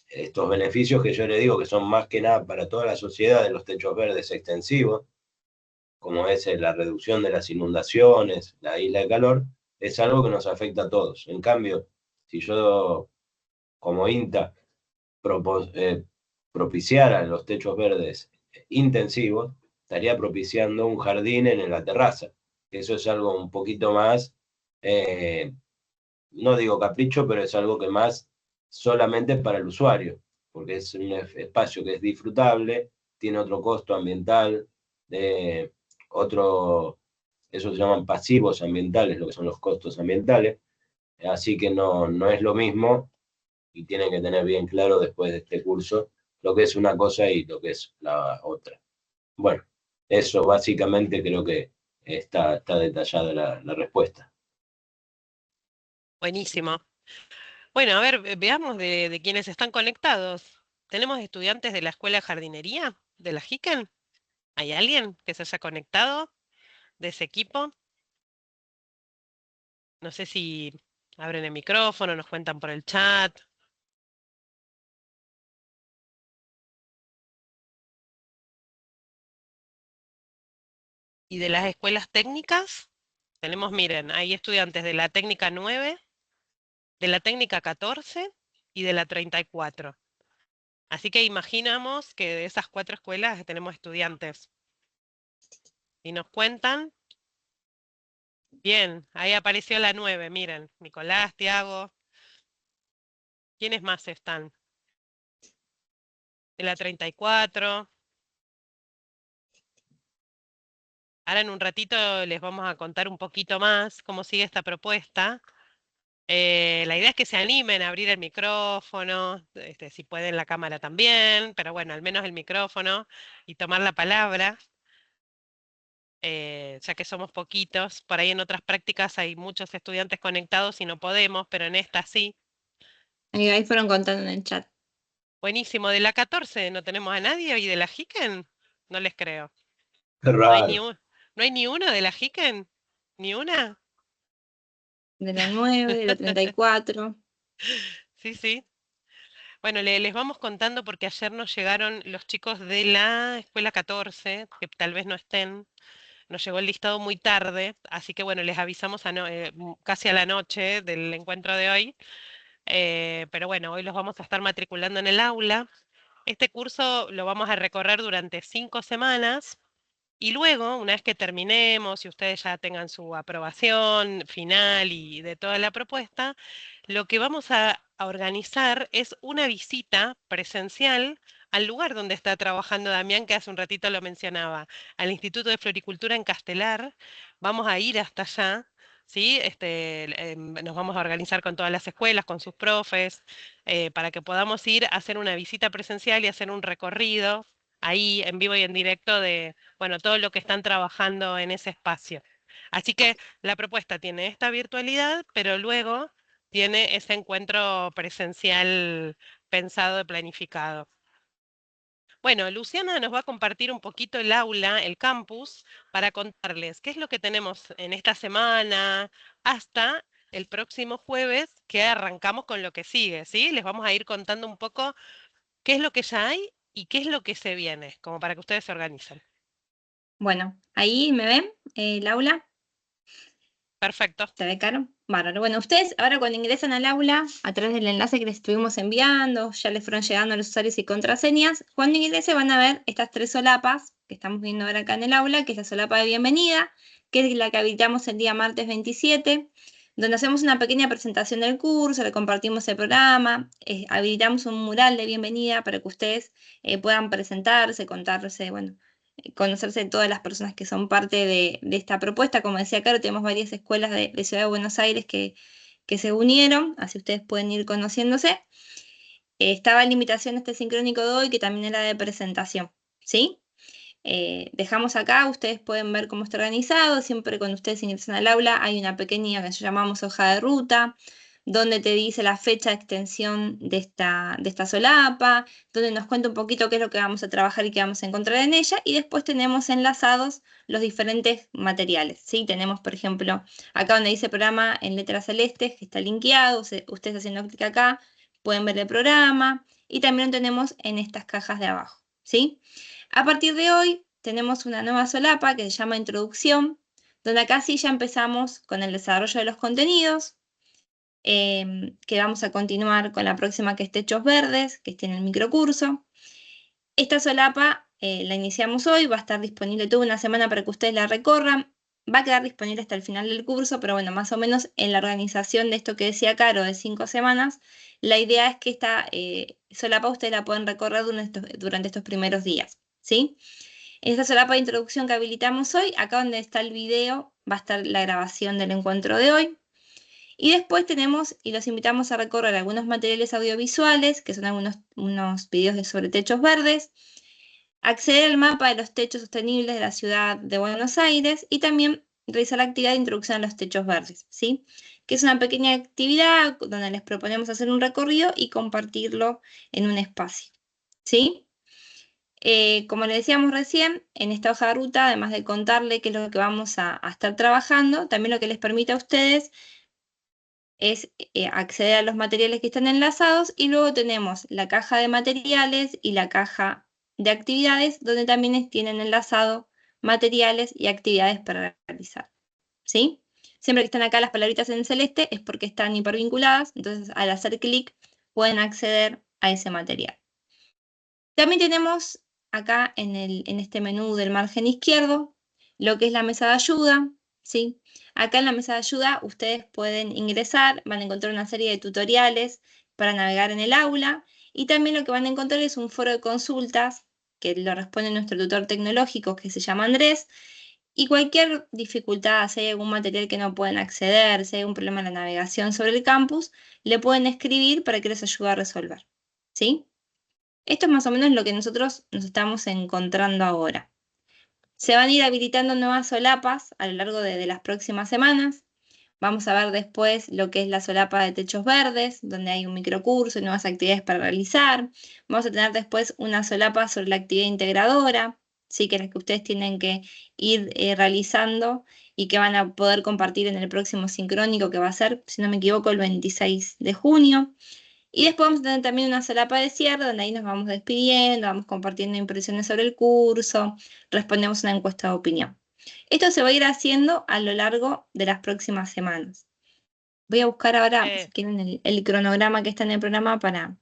estos beneficios que yo le digo que son más que nada para toda la sociedad de los techos verdes extensivos, como es la reducción de las inundaciones, la isla de calor, es algo que nos afecta a todos. En cambio, si yo como INTA propiciara los techos verdes intensivos, estaría propiciando un jardín en la terraza. Eso es algo un poquito más, no digo capricho, pero es algo que más solamente para el usuario, porque es un espacio que es disfrutable, tiene otro costo ambiental, otro, eso se llaman pasivos ambientales, lo que son los costos ambientales, así que no es lo mismo y tienen que tener bien claro después de este curso lo que es una cosa y lo que es la otra. Bueno, eso básicamente creo que está detallada la respuesta. Buenísimo. Bueno, a ver, veamos de quienes están conectados. ¿Tenemos estudiantes de la Escuela de Jardinería de la Jiken? ¿Hay alguien que se haya conectado de ese equipo? No sé si abren el micrófono, nos cuentan por el chat. ¿Y de las escuelas técnicas? Tenemos, miren, hay estudiantes de la técnica 9, de la técnica 14 y de la 34. Así que imaginamos que de esas 4 escuelas tenemos estudiantes. Y nos cuentan, bien, ahí apareció la 9, miren, Nicolás, Tiago. ¿Quiénes más están? De la 34. Ahora en un ratito les vamos a contar un poquito más cómo sigue esta propuesta. La idea es que se animen a abrir el micrófono, si pueden la cámara también, pero bueno, al menos el micrófono y tomar la palabra, ya que somos poquitos. Por ahí en otras prácticas hay muchos estudiantes conectados y no podemos, pero en esta sí. Ahí fueron contando en el chat. Buenísimo. De la 14 no tenemos a nadie y de la Jiken no les creo. Qué No hay ni raro. no hay ni uno de la Jiken, ni una. De la 9, de la 34. Sí, sí. Bueno, les vamos contando porque ayer nos llegaron los chicos de la escuela 14, que tal vez no estén. Nos llegó el listado muy tarde, así que bueno, les avisamos casi a la noche del encuentro de hoy. Pero bueno, hoy los vamos a estar matriculando en el aula. Este curso lo vamos a recorrer durante 5 semanas. Y luego, una vez que terminemos y ustedes ya tengan su aprobación final y de toda la propuesta, lo que vamos a organizar es una visita presencial al lugar donde está trabajando Damián, que hace un ratito lo mencionaba, al Instituto de Floricultura en Castelar. Vamos a ir hasta allá, ¿sí? Nos vamos a organizar con todas las escuelas, con sus profes, para que podamos ir a hacer una visita presencial y hacer un recorrido ahí en vivo y en directo de, bueno, todo lo que están trabajando en ese espacio. Así que la propuesta tiene esta virtualidad, pero luego tiene ese encuentro presencial pensado y planificado. Bueno, Luciana nos va a compartir un poquito el aula, el campus, para contarles qué es lo que tenemos en esta semana hasta el próximo jueves que arrancamos con lo que sigue, ¿sí? Les vamos a ir contando un poco qué es lo que ya hay y qué es lo que se viene, como para que ustedes se organicen. Bueno, ahí me ven, el aula. Perfecto. ¿Se ve caro? Bárbaro. Bueno, ustedes ahora cuando ingresan al aula, a través del enlace que les estuvimos enviando, ya les fueron llegando los usuarios y contraseñas, cuando ingresen van a ver estas 3 solapas que estamos viendo ahora acá en el aula, que es la solapa de bienvenida, que es la que habilitamos el día martes 27, donde hacemos una pequeña presentación del curso, le compartimos el programa, habilitamos un mural de bienvenida para que ustedes puedan presentarse, contarse, bueno, conocerse de todas las personas que son parte de esta propuesta. Como decía Caro, tenemos varias escuelas de Ciudad de Buenos Aires que se unieron, así ustedes pueden ir conociéndose. Estaba la invitación a este sincrónico de hoy, que también era de presentación, ¿sí? Dejamos acá, ustedes pueden ver cómo está organizado. Siempre cuando ustedes ingresan al aula hay una pequeña que llamamos hoja de ruta, donde te dice la fecha de extensión de esta solapa, donde nos cuenta un poquito qué es lo que vamos a trabajar y qué vamos a encontrar en ella, y después tenemos enlazados los diferentes materiales, ¿sí? Tenemos, por ejemplo, acá donde dice programa en letras celestes, que está linkeado, ustedes haciendo clic acá, pueden ver el programa, y también lo tenemos en estas cajas de abajo, ¿sí? A partir de hoy tenemos una nueva solapa que se llama Introducción, donde acá sí ya empezamos con el desarrollo de los contenidos, que vamos a continuar con la próxima, que es Techos Verdes, que tiene el microcurso. Esta solapa la iniciamos hoy, va a estar disponible toda una semana para que ustedes la recorran. Va a quedar disponible hasta el final del curso, pero bueno, más o menos en la organización de esto que decía Caro, de 5 semanas, la idea es que esta solapa ustedes la pueden recorrer durante estos primeros días, ¿sí? En esta solapa de introducción que habilitamos hoy, acá donde está el video, va a estar la grabación del encuentro de hoy. Y después tenemos, y los invitamos a recorrer algunos materiales audiovisuales, que son unos videos sobre techos verdes, acceder al mapa de los techos sostenibles de la ciudad de Buenos Aires y también realizar la actividad de introducción a los techos verdes, ¿sí? Que es una pequeña actividad donde les proponemos hacer un recorrido y compartirlo en un espacio, ¿sí? Como les decíamos recién, en esta hoja de ruta, además de contarle qué es lo que vamos a estar trabajando, también lo que les permite a ustedes es acceder a los materiales que están enlazados, y luego tenemos la caja de materiales y la caja de actividades, donde también tienen enlazado materiales y actividades para realizar, ¿sí? Siempre que están acá las palabritas en celeste es porque están hipervinculadas, entonces al hacer clic pueden acceder a ese material. También tenemos acá en este menú del margen izquierdo lo que es la mesa de ayuda, ¿sí? Acá en la mesa de ayuda ustedes pueden ingresar, van a encontrar una serie de tutoriales para navegar en el aula, y también lo que van a encontrar es un foro de consultas que lo responde nuestro tutor tecnológico, que se llama Andrés, y cualquier dificultad, si hay algún material que no pueden acceder, si hay algún problema en la navegación sobre el campus, le pueden escribir para que les ayude a resolver, ¿sí? Esto es más o menos lo que nosotros nos estamos encontrando ahora. Se van a ir habilitando nuevas solapas a lo largo de las próximas semanas. Vamos a ver después lo que es la solapa de techos verdes, donde hay un microcurso y nuevas actividades para realizar. Vamos a tener después una solapa sobre la actividad integradora, sí, que es la que ustedes tienen que ir realizando y que van a poder compartir en el próximo sincrónico, que va a ser, si no me equivoco, el 26 de junio. Y después vamos a tener también una solapa de cierre, donde ahí nos vamos despidiendo, vamos compartiendo impresiones sobre el curso, respondemos una encuesta de opinión. Esto se va a ir haciendo a lo largo de las próximas semanas. Voy a buscar ahora, si quieren, el cronograma que está en el programa para...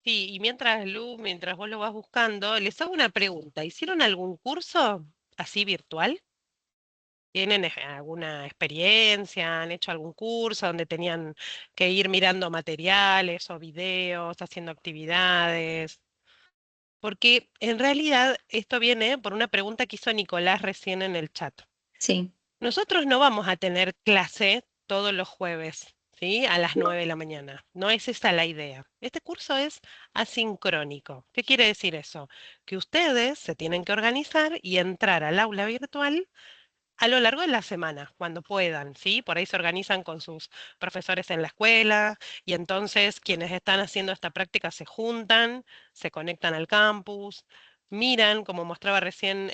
Sí, y mientras, Lu, mientras vos lo vas buscando, les hago una pregunta. ¿Hicieron algún curso así virtual? ¿Tienen alguna experiencia? ¿Han hecho algún curso donde tenían que ir mirando materiales o videos, haciendo actividades? Porque en realidad esto viene por una pregunta que hizo Nicolás recién en el chat. Sí, Nosotros no vamos a tener clase todos los jueves, ¿sí? A las 9 de la mañana. No es esa la idea. Este curso es asincrónico. ¿Qué quiere decir eso? Que ustedes se tienen que organizar y entrar al aula virtual a lo largo de la semana, cuando puedan, ¿sí? Por ahí se organizan con sus profesores en la escuela, y entonces quienes están haciendo esta práctica se juntan, se conectan al campus, miran, como mostraba recién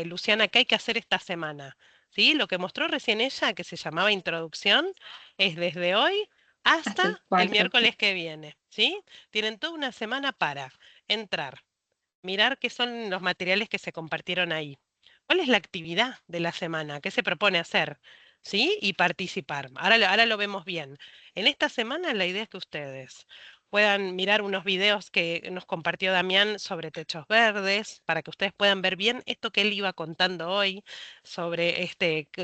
Luciana, qué hay que hacer esta semana, ¿sí? Lo que mostró recién ella, que se llamaba introducción, es desde hoy hasta el hasta el 4. miércoles que viene, ¿sí? Tienen toda una semana para entrar, mirar qué son los materiales que se compartieron ahí. ¿Cuál es la actividad de la semana? ¿Qué se propone hacer? ¿Sí? Y participar. Ahora lo vemos bien. En esta semana la idea es que ustedes puedan mirar unos videos que nos compartió Damián sobre techos verdes, para que ustedes puedan ver bien esto que él iba contando hoy sobre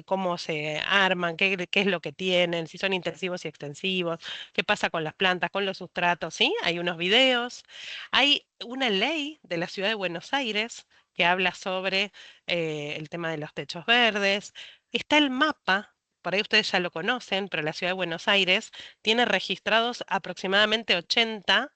cómo se arman, qué es lo que tienen, si son intensivos y extensivos, qué pasa con las plantas, con los sustratos, ¿sí? Hay unos videos. Hay una ley de la ciudad de Buenos Aires que habla sobre el tema de los techos verdes. Está el mapa, por ahí ustedes ya lo conocen, pero la ciudad de Buenos Aires tiene registrados aproximadamente 80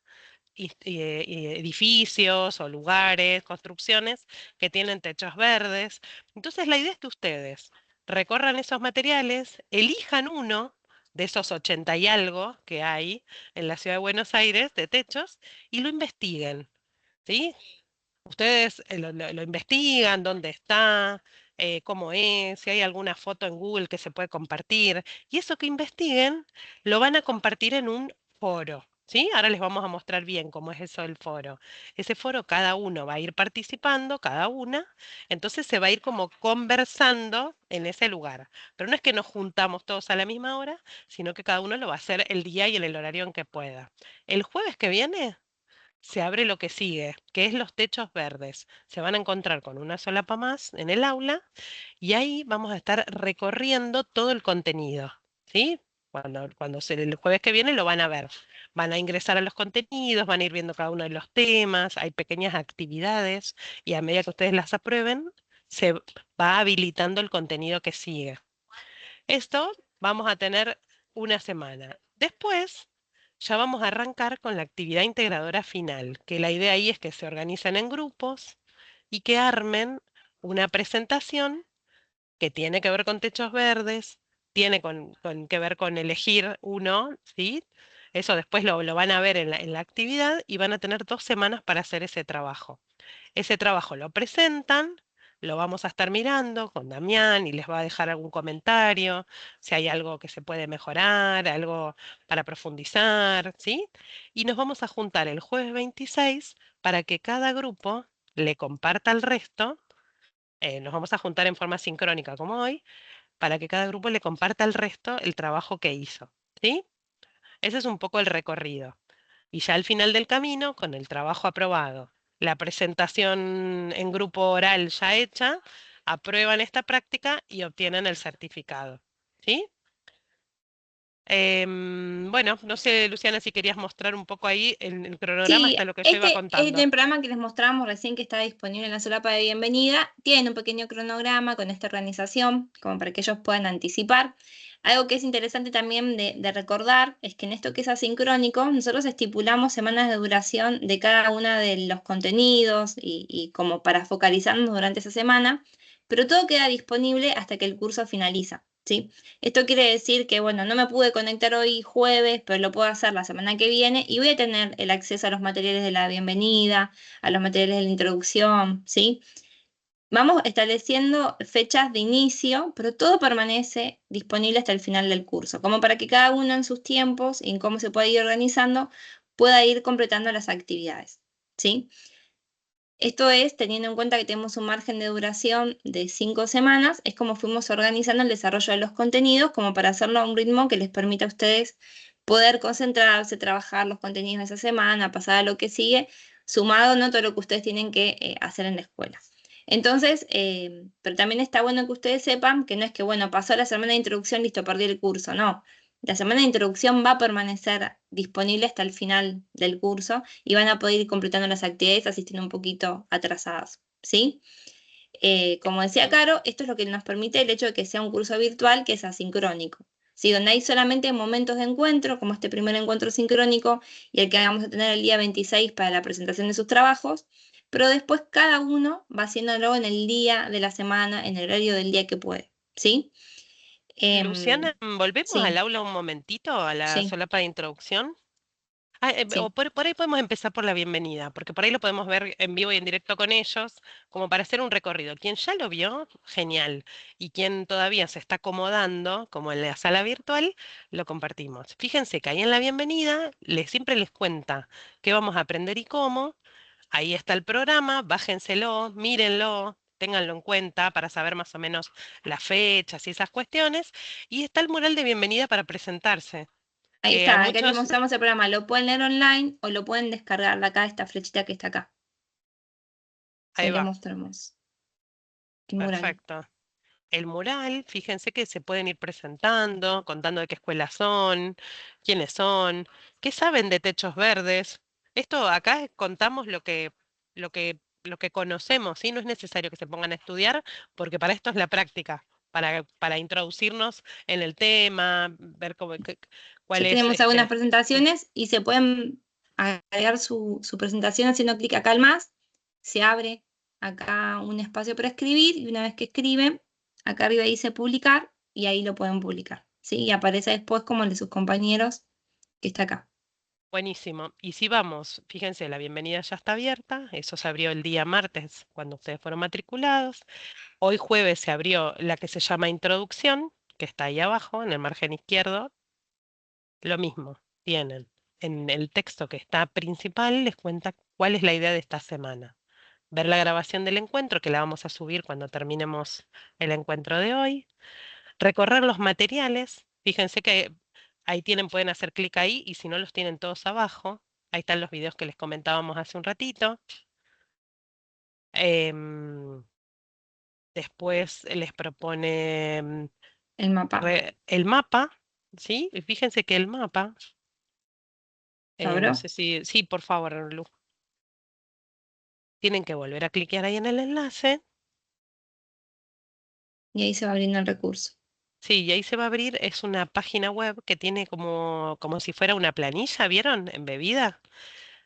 edificios o lugares, construcciones que tienen techos verdes. Entonces la idea es que ustedes recorran esos materiales, elijan uno, de esos 80 y algo que hay en la ciudad de Buenos Aires de techos y lo investiguen, ¿sí? Ustedes lo investigan, dónde está, cómo es, si hay alguna foto en Google que se puede compartir. Y eso que investiguen lo van a compartir en un foro. ¿Sí? Ahora les vamos a mostrar bien cómo es eso del foro. Ese foro cada uno va a ir participando, cada una, entonces se va a ir como conversando en ese lugar. Pero no es que nos juntamos todos a la misma hora, sino que cada uno lo va a hacer el día y en el horario en que pueda. El jueves que viene se abre lo que sigue, que es los techos verdes. Se van a encontrar con una solapa más en el aula y ahí vamos a estar recorriendo todo el contenido, ¿sí? El jueves que viene lo van a ver. Van a ingresar a los contenidos, van a ir viendo cada uno de los temas, hay pequeñas actividades y a medida que ustedes las aprueben, se va habilitando el contenido que sigue. Esto vamos a tener una semana. Después ya vamos a arrancar con la actividad integradora final, que la idea ahí es que se organicen en grupos y que armen una presentación que tiene que ver con techos verdes, tiene que ver con elegir uno, ¿sí? Eso después lo van a ver en la actividad y van a tener 2 semanas para hacer ese trabajo. Ese trabajo lo presentan, lo vamos a estar mirando con Damián y les va a dejar algún comentario, si hay algo que se puede mejorar, algo para profundizar, ¿sí? Y nos vamos a juntar el jueves 26 para que cada grupo le comparta al resto, nos vamos a juntar en forma sincrónica como hoy, para que cada grupo le comparta al resto el trabajo que hizo, ¿sí? Ese es un poco el recorrido. Y ya al final del camino, con el trabajo aprobado, la presentación en grupo oral ya hecha, aprueban esta práctica y obtienen el certificado. ¿Sí? Bueno, no sé, Luciana, si querías mostrar un poco ahí el cronograma, Sí, hasta lo que yo iba contando. este programa que les mostramos recién que está disponible en la solapa de bienvenida, tiene un pequeño cronograma con esta organización, como para que ellos puedan anticipar. Algo que es interesante también de recordar es que en esto que es asincrónico, nosotros estipulamos semanas de duración de cada uno de los contenidos y como para focalizarnos durante esa semana, pero todo queda disponible hasta que el curso finaliza, ¿sí? Esto quiere decir que, bueno, no me pude conectar hoy jueves, pero lo puedo hacer la semana que viene y voy a tener el acceso a los materiales de la bienvenida, a los materiales de la introducción, ¿sí? Vamos estableciendo fechas de inicio, pero todo permanece disponible hasta el final del curso, como para que cada uno en sus tiempos y en cómo se pueda ir organizando, pueda ir completando las actividades, ¿sí? Esto es, teniendo en cuenta que tenemos un margen de duración de 5 semanas, es como fuimos organizando el desarrollo de los contenidos, como para hacerlo a un ritmo que les permita a ustedes poder concentrarse, trabajar los contenidos de esa semana, pasar a lo que sigue, sumado no todo lo que ustedes tienen que hacer en la escuela. Entonces, pero también está bueno que ustedes sepan que no es que, bueno, pasó la semana de introducción, listo, perdí el curso, no. La semana de introducción va a permanecer disponible hasta el final del curso y van a poder ir completando las actividades asistiendo un poquito atrasadas, ¿sí? Como decía Caro, esto es lo que nos permite el hecho de que sea un curso virtual que es asincrónico, ¿sí? Donde hay solamente momentos de encuentro, como este primer encuentro sincrónico y el que vamos a tener el día 26 para la presentación de sus trabajos, pero después cada uno va haciéndolo en el día de la semana, en el horario del día que puede, ¿sí? Luciana, volvemos al Sí, aula un momentito, a la sí, solapa de introducción. O sí. por ahí podemos empezar por la bienvenida, porque por ahí lo podemos ver en vivo y en directo con ellos, como para hacer un recorrido. Quien ya lo vio, genial. Y quien todavía se está acomodando, como en la sala virtual, lo compartimos. Fíjense que ahí en la bienvenida siempre les cuenta qué vamos a aprender y cómo. Ahí está el programa, bájenselo, mírenlo. Ténganlo en cuenta para saber más o menos las fechas y esas cuestiones. Y está el mural de bienvenida para presentarse, Ahí que a está, acá les muchos, mostramos el programa. Lo pueden leer online o lo pueden descargar de acá, esta flechita que está acá. Ahí ahí le va, mostramos el mural. perfecto. El mural, fíjense que se pueden ir presentando, contando de qué escuelas son, quiénes son, qué saben de techos verdes. Esto acá contamos lo que conocemos, ¿sí? No es necesario que se pongan a estudiar, porque para esto es la práctica, para introducirnos en el tema, ver cuál Ya es tenemos algunas este. presentaciones y se pueden agregar su presentación haciendo clic acá al más. Se abre acá un espacio para escribir y una vez que escriben, acá arriba dice publicar y ahí lo pueden publicar. ¿sí? Y aparece después como el de sus compañeros, que está acá. Buenísimo. Y si vamos, fíjense, la bienvenida ya está abierta. Eso se abrió el día martes cuando ustedes fueron matriculados. Hoy jueves se abrió la que se llama Introducción, que está ahí abajo, en el margen izquierdo. Lo mismo, tienen. En el texto que está principal les cuenta cuál es la idea de esta semana. Ver la grabación del encuentro, que la vamos a subir cuando terminemos el encuentro de hoy. Recorrer los materiales. Fíjense que ahí tienen, pueden hacer clic ahí y si no los tienen todos abajo. Ahí están los videos que les comentábamos hace un ratito. Em, Después les propone El mapa. el mapa, ¿sí? Y fíjense que el mapa, ¿Lo no abro? sé si, sí, por favor, Lu, tienen que volver a cliquear ahí en el enlace. Y ahí se va abriendo el recurso. Sí, y ahí se va a abrir, es una página web que tiene como si fuera una planilla, ¿vieron? Embebida.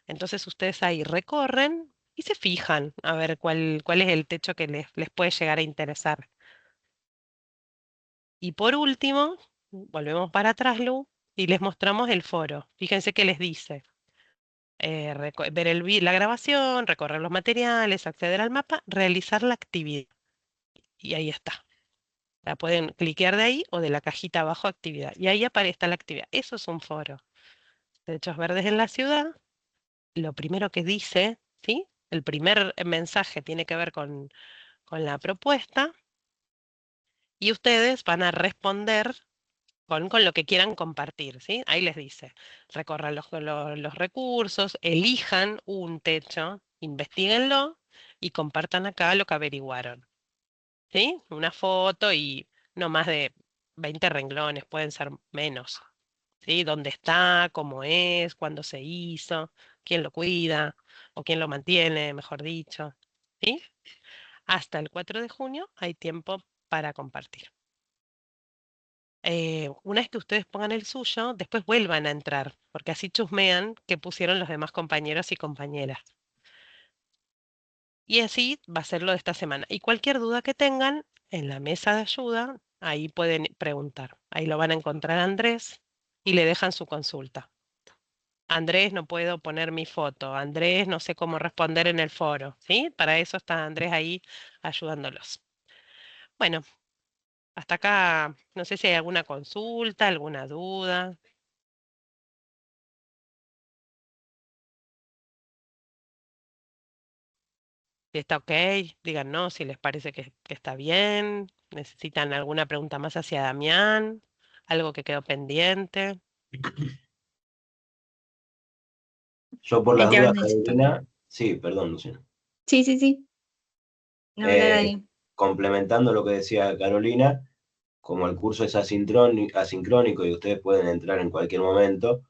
Entonces ustedes ahí recorren y se fijan a ver cuál es el techo que les puede llegar a interesar. Y por último, volvemos para atrás, Lu, y les mostramos el foro. Fíjense que les dice ver la grabación, recorrer los materiales, acceder al mapa, realizar la actividad. Y ahí está. La pueden cliquear de ahí o de la cajita abajo actividad. Y ahí aparece la actividad. Eso es un foro. Techos verdes en la ciudad. Lo primero que dice, ¿sí? El primer mensaje tiene que ver con la propuesta y ustedes van a responder con lo que quieran compartir, ¿sí? Ahí les dice, recorran los recursos, elijan un techo, investíguenlo y compartan acá lo que averiguaron, ¿sí? Una foto y no más de 20 renglones, pueden ser menos, ¿sí? ¿Dónde está? ¿Cómo es? ¿Cuándo se hizo? ¿Quién lo cuida? ¿O quién lo mantiene, mejor dicho? ¿Sí? Hasta el 4 de junio hay tiempo para compartir. Una vez que ustedes pongan el suyo, después vuelvan a entrar, porque así chusmean qué pusieron los demás compañeros y compañeras. Y así va a ser lo de esta semana. Y cualquier duda que tengan, en la mesa de ayuda, ahí pueden preguntar. Ahí lo van a encontrar a Andrés y le dejan su consulta. Andrés, no puedo poner mi foto. Andrés, no sé cómo responder en el foro. ¿Sí? Para eso está Andrés ahí ayudándolos. Bueno, hasta acá, no sé si hay alguna consulta, alguna duda. Si está ok, díganos si les parece que está bien. ¿Necesitan alguna pregunta más hacia Damián? ¿Algo que quedó pendiente? Yo por Ahí las te dudas, van a decir. Carolina, sí, perdón, Luciano. Sí, sí, sí. No hablar Eh, ahí. Complementando lo que decía Carolina, como el curso es asincrónico y ustedes pueden entrar en cualquier momento,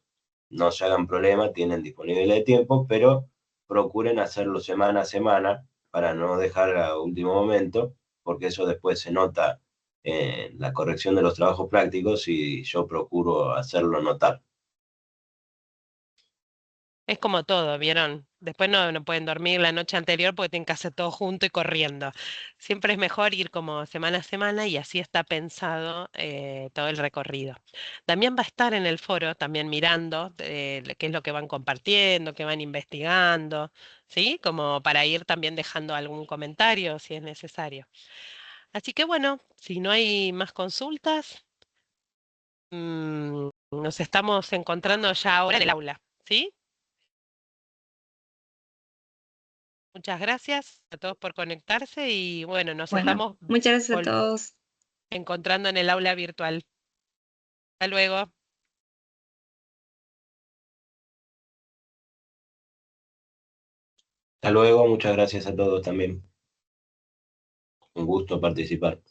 no se hagan problema, tienen disponible el tiempo, pero procuren hacerlo semana a semana para no dejar a último momento, porque eso después se nota en la corrección de los trabajos prácticos y yo procuro hacerlo notar. Es como todo, ¿vieron? Después no pueden dormir la noche anterior porque tienen que hacer todo junto y corriendo. Siempre es mejor ir como semana a semana y así está pensado todo el recorrido. También va a estar en el foro, también mirando qué es lo que van compartiendo, qué van investigando, ¿sí? Como para ir también dejando algún comentario si es necesario. Así que bueno, si no hay más consultas, nos estamos encontrando ya ahora en el aula, ¿sí? Muchas gracias a todos por conectarse y bueno, nos Bueno, estamos muchas gracias a vol- todos. encontrando en el aula virtual. Hasta luego. Hasta luego, muchas gracias a todos también. Un gusto participar.